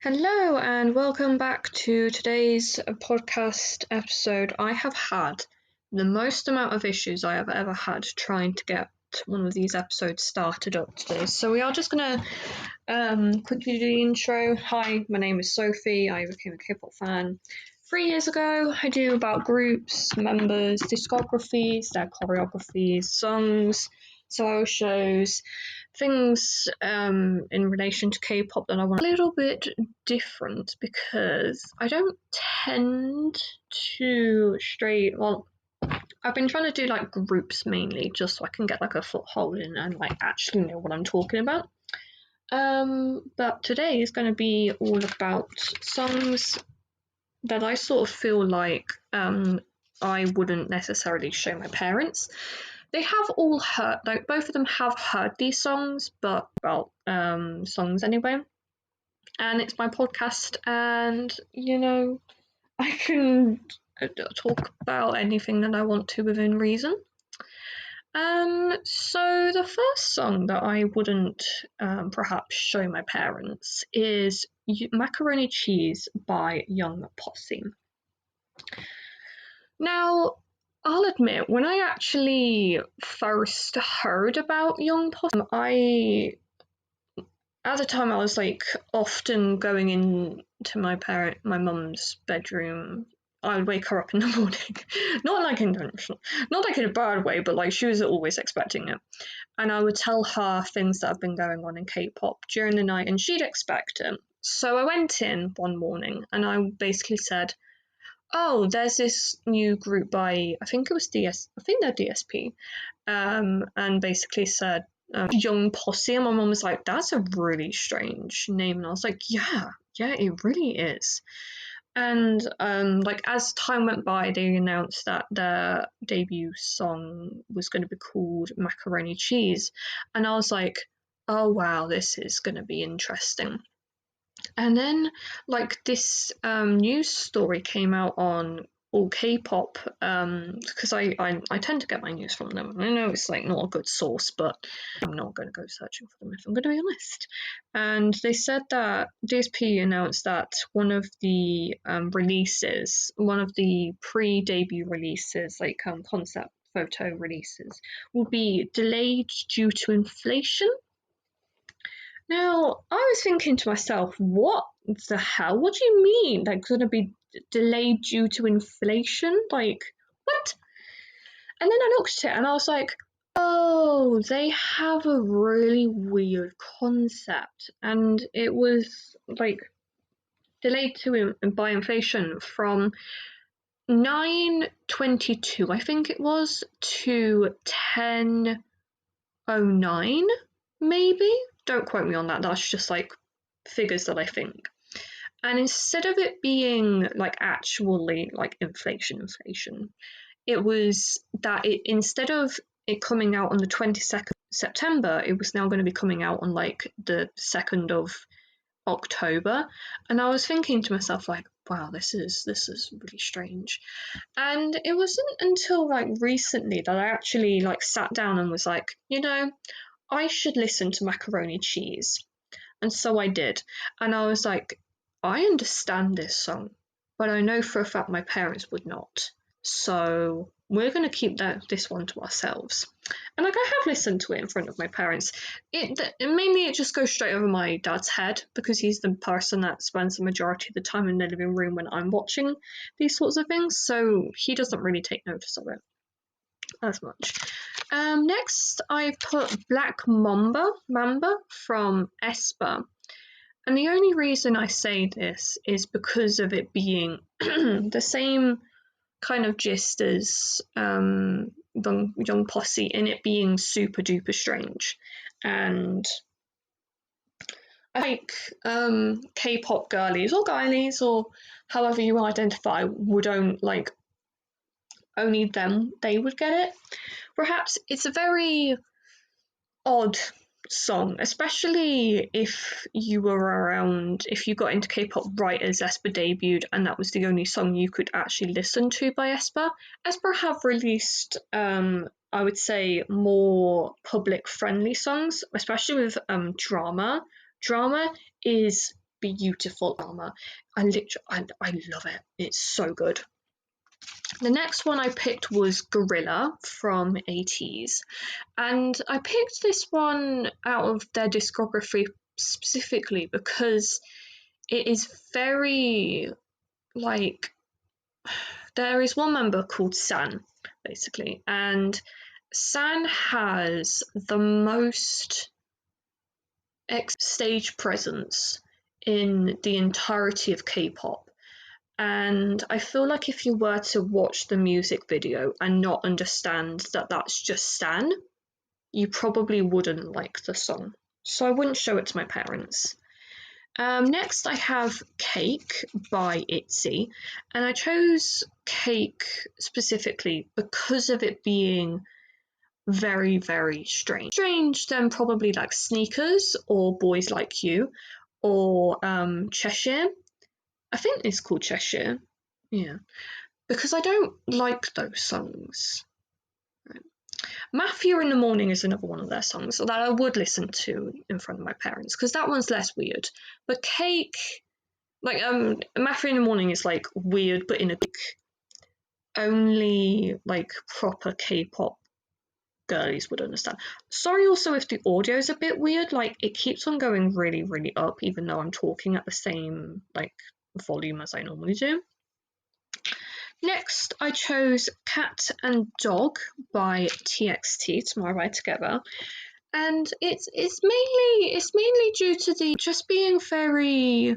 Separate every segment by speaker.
Speaker 1: Hello and welcome back to today's podcast episode. I have had the most amount of issues I have ever had trying to get one of these episodes started up today. So we are just going to quickly do the intro. Hi, my name is Sophie. I became a K-pop fan 3 years ago. I do about groups, members, discographies, their choreographies, songs, solo shows, things in relation to K-pop that I want a little bit different because I don't tend to I've been trying to do like groups mainly just so I can get like a foothold in and like actually know what I'm talking about. But today is going to be all about songs that I sort of feel like I wouldn't necessarily show my parents. They have all heard, like both of them have heard these songs, but about songs anyway. And it's my podcast, and I can talk about anything that I want to within reason. So the first song that I wouldn't perhaps show my parents is Macaroni Cheese by Young Posse. Now, I'll admit, when I actually first heard about Young Posse, at the time I was like often going into my mum's bedroom. I would wake her up in the morning, not like intentional, not like in a bad way, but like she was always expecting it. And I would tell her things that have been going on in K-pop during the night, and she'd expect it. So I went in one morning and I basically said, "Oh, there's this new group by I think they're DSP," and basically said Young Posse, and my mum was like, "That's a really strange name," and I was like, "Yeah, it really is." And like as time went by, they announced that their debut song was going to be called Macaroni Cheese, and I was like, "Oh wow, this is going to be interesting." And then, like, this news story came out on All K-pop, because I tend to get my news from them. I know it's, like, not a good source, but I'm not going to go searching for them if I'm going to be honest. And they said that DSP announced that one of the releases, one of the pre-debut releases, like concept photo releases, will be delayed due to inflation. Now, I was thinking to myself, what the hell? What do you mean? Like, going to be delayed due to inflation? Like, what? And then I looked at it and I was like, oh, they have a really weird concept. And it was, like, delayed by inflation from 9/22, I think it was, to 10/09, maybe? Don't quote me on that. That's just like figures that I think. And instead of it being like actually like inflation, it was that instead of it coming out on the 22nd September, it was now going to be coming out on like the 2nd of October. And I was thinking to myself like, wow, this is really strange. And it wasn't until like recently that I actually like sat down and was like, I should listen to Macaroni Cheese. And so I did. And I was like, I understand this song, but I know for a fact my parents would not. So we're going to keep this one to ourselves. And like I have listened to it in front of my parents. Mainly it just goes straight over my dad's head because he's the person that spends the majority of the time in the living room when I'm watching these sorts of things. So he doesn't really take notice of it as much. Next, I've put Black Mamba from aespa. And the only reason I say this is because of it being the same kind of gist as Young Posse, in it being super duper strange. And I think K-pop girlies or guilies or however you identify would only they would get it. Perhaps it's a very odd song, especially if you were around, if you got into K-pop right as aespa debuted and that was the only song you could actually listen to by aespa. aespa have released I would say more public friendly songs, especially with Drama. Drama is beautiful armor. I love it. It's so good. The next one I picked was Gorilla from ATEEZ, and I picked this one out of their discography specifically because it is very, like, there is one member called San, basically, and San has the most stage presence in the entirety of K-pop. And I feel like if you were to watch the music video and not understand that that's just Stan, you probably wouldn't like the song. So I wouldn't show it to my parents. Next I have Cake by ITZY, and I chose Cake specifically because of it being very, very strange. Strange than probably like Sneakers or Boys Like You or Cheshire. I think it's called Cheshire, yeah, because I don't like those songs. Right. Mafia in the Morning is another one of their songs that I would listen to in front of my parents, because that one's less weird. But Cake, like, Mafia in the Morning is like weird, but in a only like proper K-pop girlies would understand. Sorry also if the audio is a bit weird, like it keeps on going really, really up, even though I'm talking at the same like volume as I normally do. Next, I chose Cat and Dog by TXT, Tomorrow Ride Together, and it's mainly due to the just being very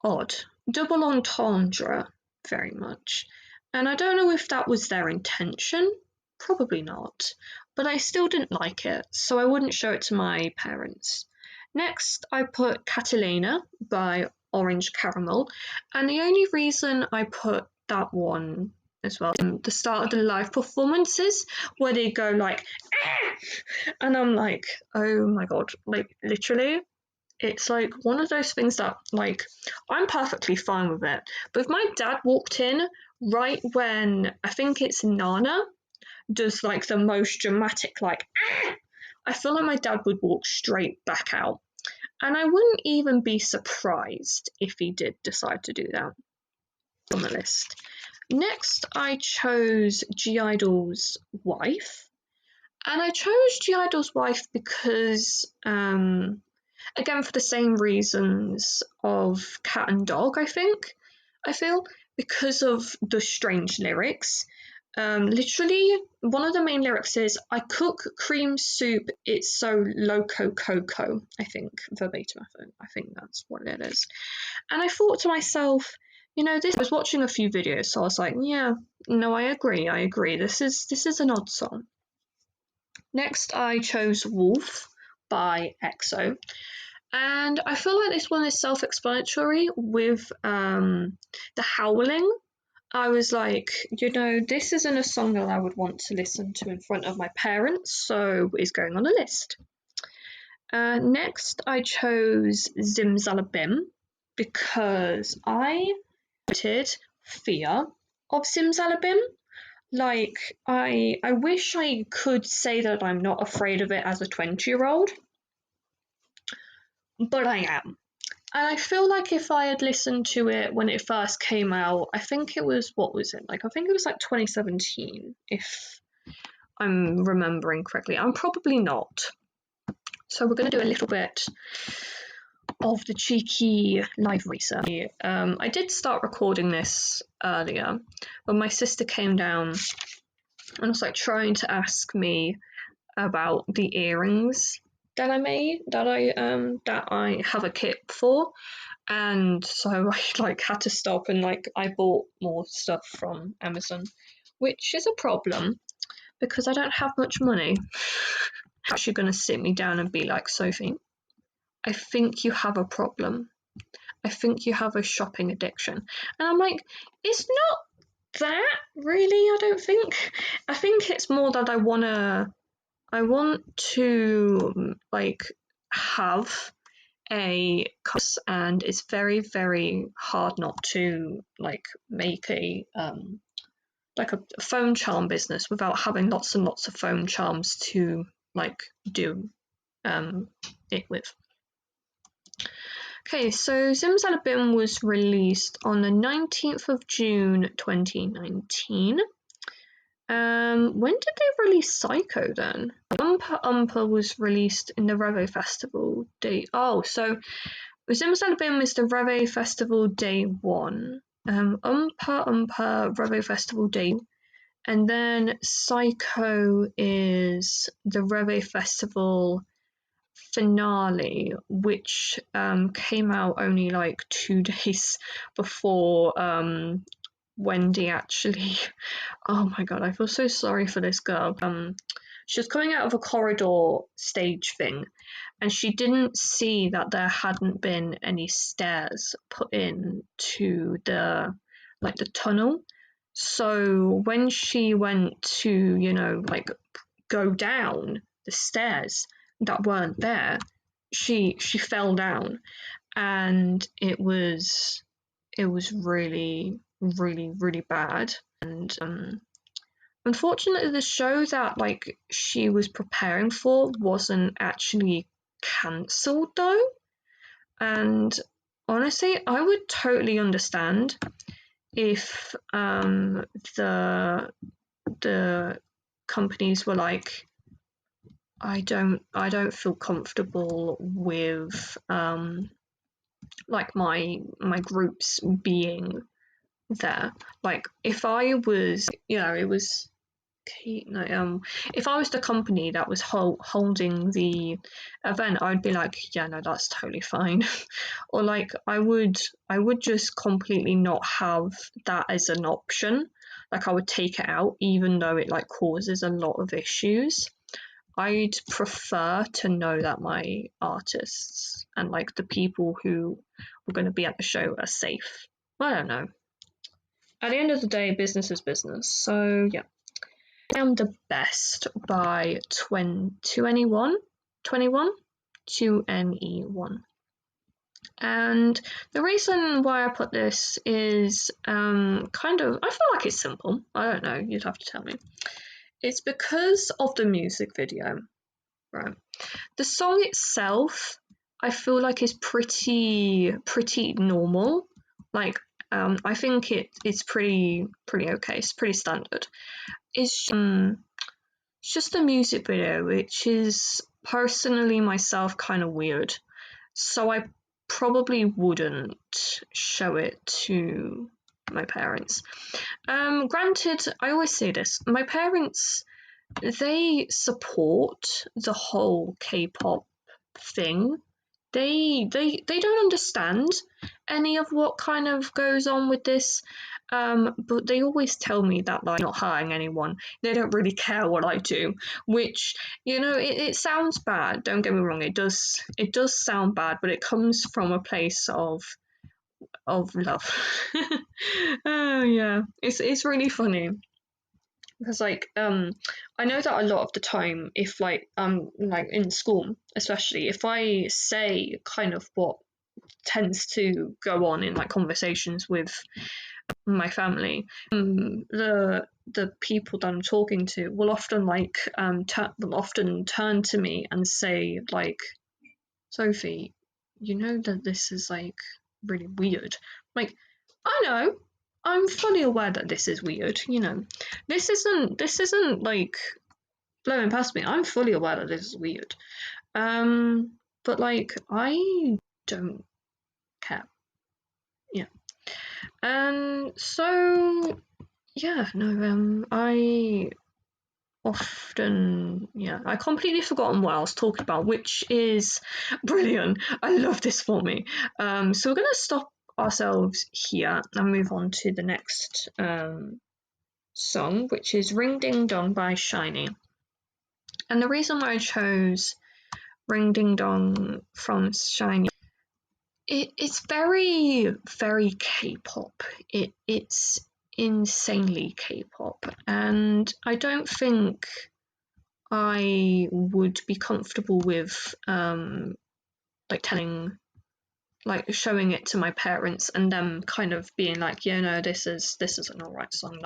Speaker 1: odd, double entendre, very much. And I don't know if that was their intention, probably not, but I still didn't like it, so I wouldn't show it to my parents. Next, I put Catalina by Orange Caramel, and the only reason I put that one as well, the start of the live performances where they go like, ah! And I'm like, oh my god, like literally, it's like one of those things that, like, I'm perfectly fine with it, but if my dad walked in right when I think it's Nana does like the most dramatic like, ah! I feel like my dad would walk straight back out. And I wouldn't even be surprised if he did decide to do that on the list. Next, I chose G-Idol's Wife. And I chose G-Idol's Wife because, again, for the same reasons of Cat and Dog, I feel, because of the strange lyrics. Literally, one of the main lyrics is, I cook cream soup, it's so loco coco, I think, verbatim, I think that's what it is. And I thought to myself, you know, I was watching a few videos, so I was like, yeah, no, I agree, this is an odd song. Next, I chose Wolf by EXO. And I feel like this one is self-explanatory with the howling. I was like, you know, this isn't a song that I would want to listen to in front of my parents, so it's going on the list. Next, I chose Zimzalabim because I wanted fear of Zimzalabim. Like, I wish I could say that I'm not afraid of it as a 20-year-old, but I am. And I feel like if I had listened to it when it first came out, I think it was, what was it? Like, I think it was like 2017, if I'm remembering correctly. I'm probably not. So we're going to do a little bit of the cheeky live research. I did start recording this earlier, but my sister came down and was like trying to ask me about the earrings that I made, that I have a kit for, and so I like had to stop and like I bought more stuff from Amazon, which is a problem because I don't have much money. Actually gonna sit me down and be like, Sophie, I think you have a problem. I think you have a shopping addiction. And I'm like, it's not that really, I don't think. I think it's more that I want to like have a course, and it's very, very hard not to like make a like a phone charm business without having lots and lots of phone charms to like do it with. Okay, so Zimzalabim was released on the 19th of June 2019. When did they release Psycho then? Umpa Umpa was released in the Revo Festival day. Oh, so Zimzalabim is the Revo Festival day 1. Umpa Umpa Revo Festival day, and then Psycho is the Revo Festival finale, which came out only like 2 days before Wendy actually. Oh my god, I feel so sorry for this girl. She was coming out of a corridor stage thing, and she didn't see that there hadn't been any stairs put in to the tunnel. So when she went to, go down the stairs that weren't there, she fell down, and it was really, really, really bad. And unfortunately, the show that she was preparing for wasn't actually cancelled though. And honestly, I would totally understand if the companies were like, I don't feel comfortable with my groups being there. Like if I was, it was if I was the company that was holding the event, I'd be like, yeah, no, that's totally fine. Or I would just completely not have that as an option. I would take it out, even though it causes a lot of issues. I'd prefer to know that my artists and the people who were going to be at the show are safe. I don't know. At the end of the day, business is business. So yeah, I Am the Best by 21. And the reason why I put this is I feel like it's simple. I don't know, you'd have to tell me. It's because of the music video, right? The song itself, I feel like is pretty normal. I think it's pretty okay. It's pretty standard. It's just the music video, which is personally myself kind of weird. So I probably wouldn't show it to my parents. Granted, I always say this, my parents, they support the whole K-pop thing. They don't understand any of what kind of goes on with this, but they always tell me that not hurting anyone. They don't really care what I do, which it sounds bad. Don't get me wrong, it does sound bad, but it comes from a place of love. Oh yeah, it's really funny. Because I know that a lot of the time, if in school especially, if I say kind of what tends to go on in conversations with my family, the people that I'm talking to will often will often turn to me and say Sophie, you know that this is really weird. I know, I'm fully aware that this is weird. This isn't blowing past me. I'm fully aware that this is weird. But I don't care. Yeah. And so yeah, no, I often, I completely forgotten what I was talking about, which is brilliant. I love this for me. So we're gonna stop ourselves here and move on to the next song, which is Ring Ding Dong by SHINee. And the reason why I chose Ring Ding Dong from SHINee, it's very, very K-pop. It's insanely K-pop, and I don't think I would be comfortable with telling, showing it to my parents and them kind of being like, yeah, no, this is an alright song.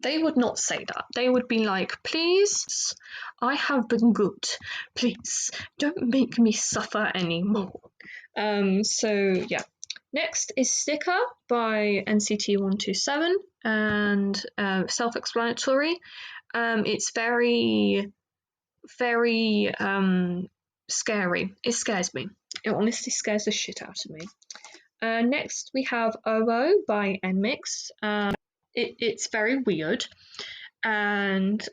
Speaker 1: They would not say that. They would be like, please, I have been good. Please, don't make me suffer anymore. So yeah. Next is Sticker by NCT127, and self-explanatory. It's very, very scary. It scares me. It honestly scares the shit out of me. Next we have OO by NMIX. It's very weird, and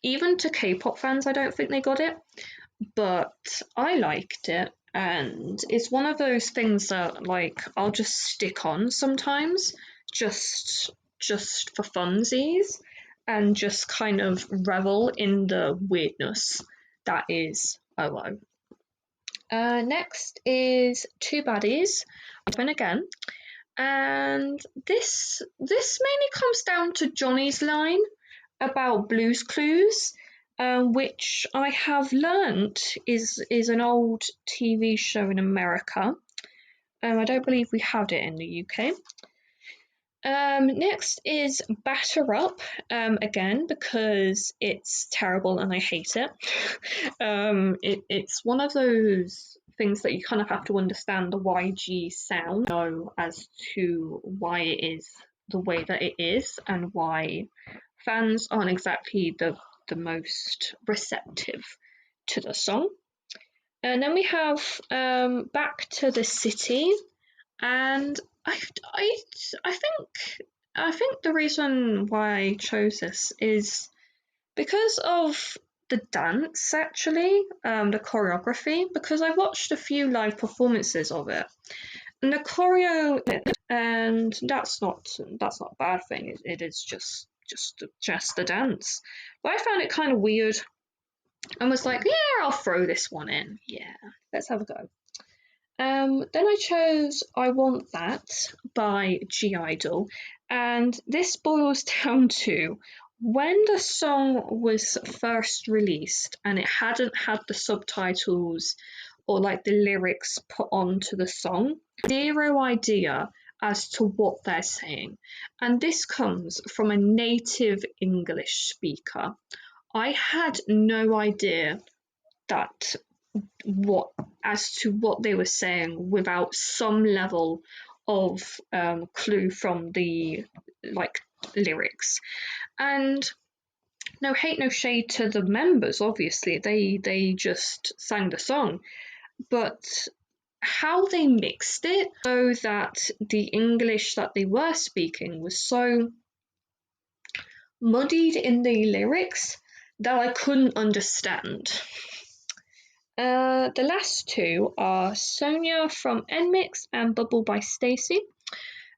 Speaker 1: even to K-pop fans, I don't think they got it, but I liked it. And it's one of those things that like I'll just stick on sometimes, just for funsies, and just kind of revel in the weirdness that is OO. Next is Two Baddies, open again, and this mainly comes down to Johnny's line about Blue's Clues, which I have learnt is an old TV show in America. I don't believe we had it in the UK. Next is Batter Up, again, because it's terrible and I hate it. It's one of those things that you kind of have to understand the YG sound, know as to why it is the way that it is and why fans aren't exactly the most receptive to the song. And then we have Back to the City, and I think the reason why I chose this is because of the dance, actually, the choreography, because I watched a few live performances of it, and the choreo, and that's not a bad thing. It is just the dance, but I found it kind of weird and was like, yeah, I'll throw this one in. Yeah, let's have a go. Then I chose I Want That by G-Idol, and this boils down to when the song was first released and it hadn't had the subtitles or like the lyrics put onto the song, zero idea as to what they're saying. And this comes from a native English speaker. I had no idea that what they were saying without some level of clue from the like lyrics. And no hate, no shade to the members, obviously they just sang the song, but how they mixed it so that the English that they were speaking was so muddied in the lyrics that I couldn't understand. The last two are Sonia from NMIX and Bubble by Stacey.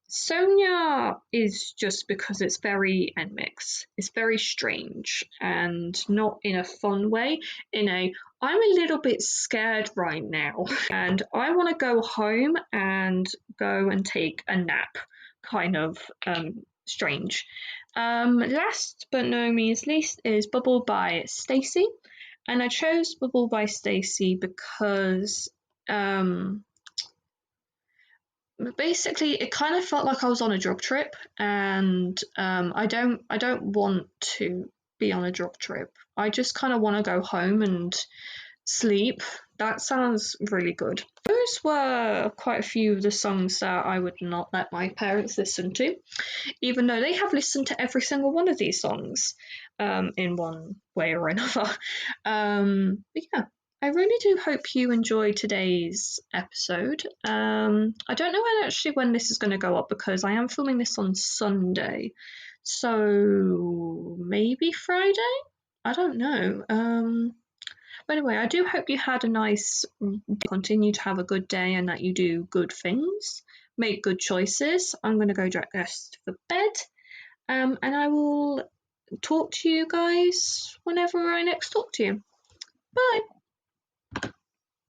Speaker 1: Sonia is just because it's very NMIX. It's very strange and not in a fun way, in a I'm a little bit scared right now and I want to go home and go and take a nap kind of strange. Last but no means least is Bubble by Stacey. And I chose Bubble by Stacey because basically it kind of felt like I was on a drug trip, and I don't want to be on a drug trip. I just kind of want to go home and sleep. That sounds really good. Those were quite a few of the songs that I would not let my parents listen to, even though they have listened to every single one of these songs in one way or another. But yeah, I really do hope you enjoyed today's episode. I don't know actually when this is going to go up because I am filming this on Sunday, so maybe Friday? I don't know. But anyway, I do hope you had a nice continue to have a good day and that you do good things, make good choices. I'm going to go dressed for bed, and I will talk to you guys whenever I next talk to you. Bye!